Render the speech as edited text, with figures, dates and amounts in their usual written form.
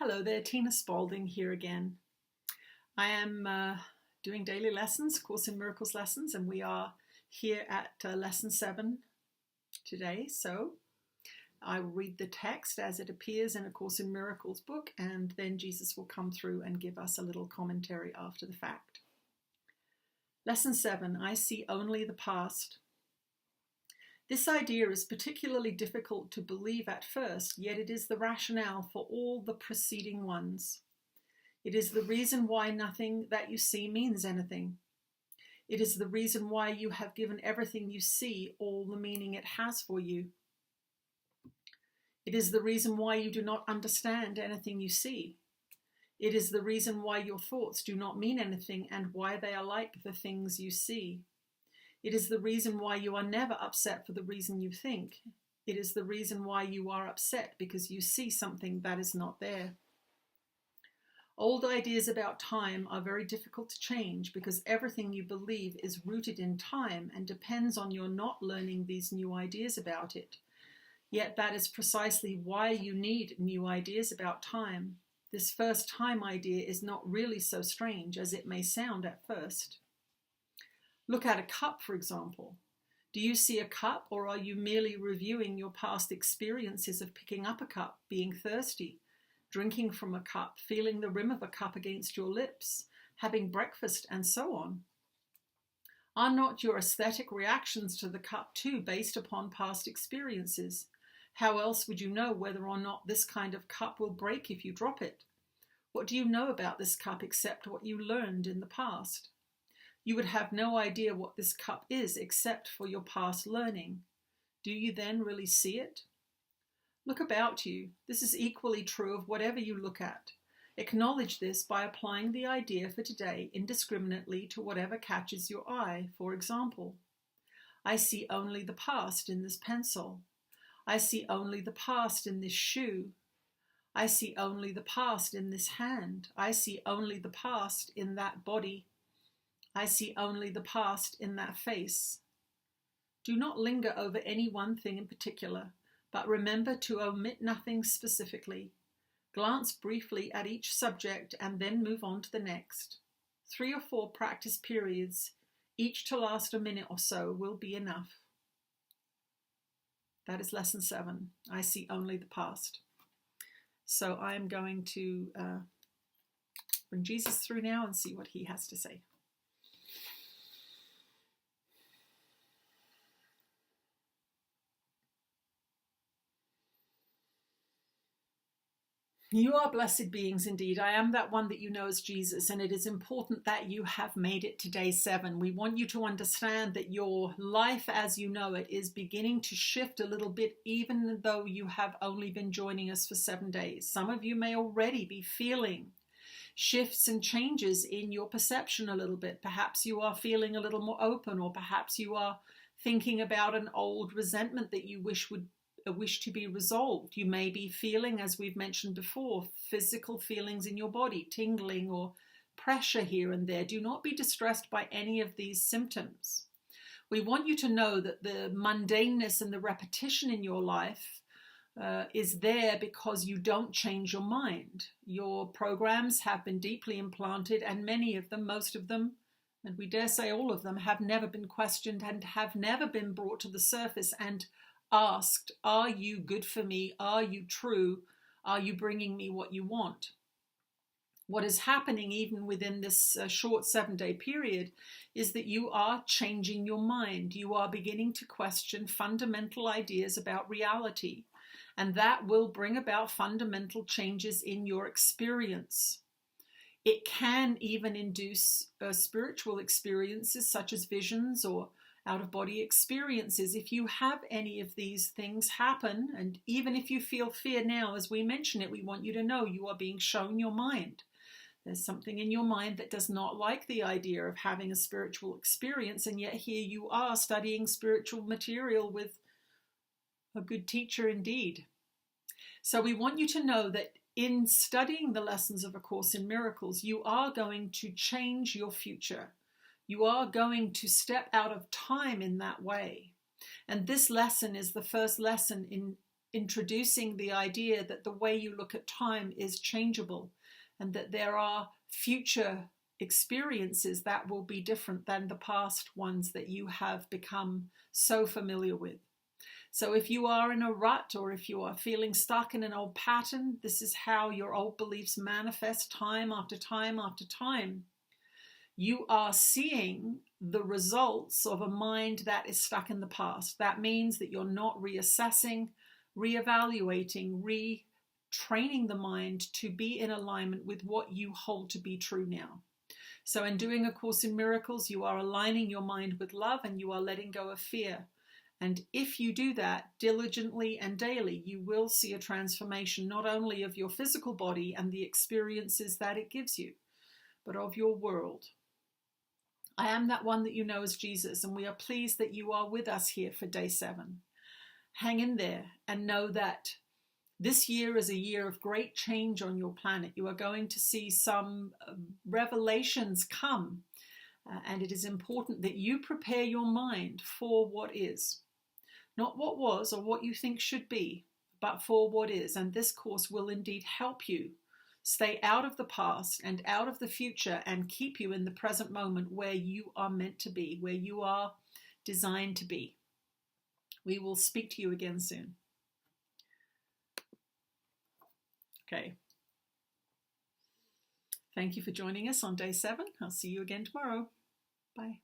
Hello there, Tina Spalding here again. I am doing daily lessons, Course in Miracles lessons, and we are here at lesson 7 today. So I will read the text as it appears in A Course in Miracles book, and then Jesus will come through and give us a little commentary after the fact. Lesson 7, I see only the past. This idea is particularly difficult to believe at first, yet it is the rationale for all the preceding ones. It is the reason why nothing that you see means anything. It is the reason why you have given everything you see all the meaning it has for you. It is the reason why you do not understand anything you see. It is the reason why your thoughts do not mean anything and why they are like the things you see. It is the reason why you are never upset for the reason you think. It is the reason why you are upset because you see something that is not there. Old ideas about time are very difficult to change because everything you believe is rooted in time and depends on your not learning these new ideas about it. Yet that is precisely why you need new ideas about time. This first time idea is not really so strange as it may sound at first. Look at a cup, for example. Do you see a cup, or are you merely reviewing your past experiences of picking up a cup, being thirsty, drinking from a cup, feeling the rim of a cup against your lips, having breakfast, and so on? Are not your aesthetic reactions to the cup too based upon past experiences? How else would you know whether or not this kind of cup will break if you drop it? What do you know about this cup except what you learned in the past? You would have no idea what this cup is except for your past learning. Do you then really see it? Look about you. This is equally true of whatever you look at. Acknowledge this by applying the idea for today indiscriminately to whatever catches your eye. For example, I see only the past in this pencil. I see only the past in this shoe. I see only the past in this hand. I see only the past in that body. I see only the past in that face. Do not linger over any one thing in particular, but remember to omit nothing specifically. Glance briefly at each subject and then move on to the next. 3 or 4 practice periods, each to last a minute or so, will be enough. That is lesson 7. I see only the past. So I am going to bring Jesus through now and see what he has to say. You are blessed beings indeed. I am that one that you know as Jesus, and it is important that you have made it to day 7. We want you to understand that your life as you know it is beginning to shift a little bit, even though you have only been joining us for 7 days. Some of you may already be feeling shifts and changes in your perception a little bit. Perhaps you are feeling a little more open, or perhaps you are thinking about an old resentment that you wish to be resolved. You may be feeling, as we've mentioned before, physical feelings in your body, tingling or pressure here and there. Do not be distressed by any of these symptoms. We want you to know that the mundaneness and the repetition in your life is there because you don't change your mind. Your programs have been deeply implanted, and many of them, most of them, and we dare say all of them, have never been questioned and have never been brought to the surface and asked, are you good for me? Are you true? Are you bringing me what you want? What is happening even within this short 7-day period is that you are changing your mind. You are beginning to question fundamental ideas about reality, and that will bring about fundamental changes in your experience. It can even induce spiritual experiences such as visions or out-of-body experiences. If you have any of these things happen, and even if you feel fear now, as we mention it, we want you to know you are being shown your mind. There's something in your mind that does not like the idea of having a spiritual experience, and yet here you are studying spiritual material with a good teacher indeed. So we want you to know that in studying the lessons of A Course in Miracles, you are going to change your future. You are going to step out of time in that way. And this lesson is the first lesson introducing the idea that the way you look at time is changeable and that there are future experiences that will be different than the past ones that you have become so familiar with. So if you are in a rut or if you are feeling stuck in an old pattern, this is how your old beliefs manifest time after time after time. You are seeing the results of a mind that is stuck in the past. That means that you're not reassessing, reevaluating, retraining the mind to be in alignment with what you hold to be true now. So in doing A Course in Miracles, you are aligning your mind with love and you are letting go of fear. And if you do that diligently and daily, you will see a transformation not only of your physical body and the experiences that it gives you, but of your world. I am that one that you know as Jesus, and we are pleased that you are with us here for day 7. Hang in there and know that this year is a year of great change on your planet. You are going to see some revelations come, and it is important that you prepare your mind for what is. Not what was or what you think should be, but for what is. And this course will indeed help you stay out of the past and out of the future and keep you in the present moment where you are meant to be, where you are designed to be. We will speak to you again soon. Okay. Thank you for joining us on day 7. I'll see you again tomorrow. Bye.